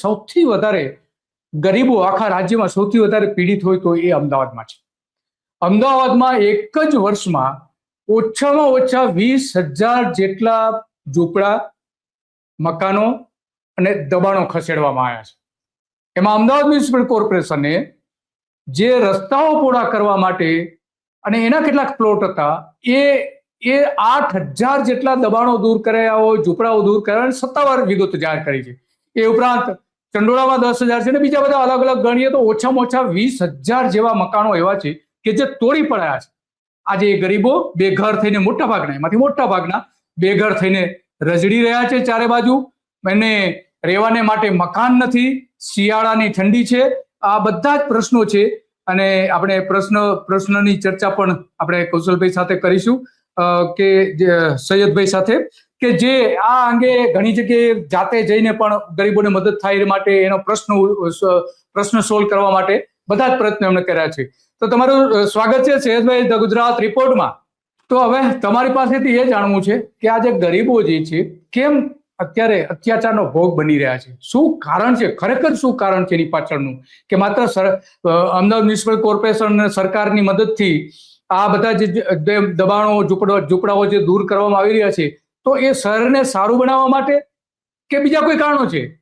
સૌથી વધારે ગરીબો આખા રાજ્યમાં સૌથી વધારે પીડિત હોય તો એ અમદાવાદમાં છે. અમદાવાદમાં એક જ વર્ષમાં ઓછામાં ઓછા 20,000 જેટલા ઝૂંપડા, મકાનો અને દબાણો ખસેડવામાં આવ્યા છે. એમાં અમદાવાદ મ્યુનિસિપલ કોર્પોરેશને જે રસ્તાઓ પહોળા કરવા માટે અને એના કેટલાક પ્લોટ હતા એ 8,000 જેટલા દબાણો દૂર કર્યા હોય, ઝૂંપડાઓ દૂર કર્યા અને સત્તાવાર વિગતો જાહેર કરી છે. એ ઉપરાંત ચંડોળામાં 10,000 છે અને બીજા બધા અલગ અલગ ગણીએ તો ઓછામાં ઓછા 20,000 જેવા મકાનો એવા છે કે જે તોડી પડ્યા છે. આજે એ ગરીબો બેઘર થઈને એમાંથી મોટા ભાગના બેઘર થઈને રજડી રહ્યા છે ચારે બાજુ. એને રહેવાને માટે મકાન નથી, શિયાળાની ઠંડી છે, આ બધા જ પ્રશ્નો છે. અને આપણે પ્રશ્નની ચર્ચા પણ આપણે કૌશલભાઈ સાથે કરીશું કે સૈયદભાઈ સાથે, કે જે આ અંગે ઘણી જગ્યાએ જાતે જઈને પણ ગરીબોને મદદ થાય એ માટે એનો પ્રશ્ન સોલ્વ કરવા માટે બધા જ પ્રયત્નો એમણે કર્યા છે. તો તમારું સ્વાગત છે સૈયદભાઈ ધ ગુજરાત રિપોર્ટમાં. તો હવે તમારી પાસેથી એ જાણવું છે કે આ જે ગરીબો જે છે કેમ અત્યારે અત્યાચારનો ભોગ બની રહ્યા છે, શું કારણ છે, ખરેખર શું કારણ છે એની પાછળનું, કે માત્ર અમદાવાદ મ્યુનિસિપલ કોર્પોરેશન સરકારની મદદથી આ બધા જે દબાણો, ઝૂંપડાઓ જે દૂર કરવામાં આવી રહ્યા છે તો એ શહેરને સારું બનાવવા માટે કે બીજા કોઈ કારણો છે?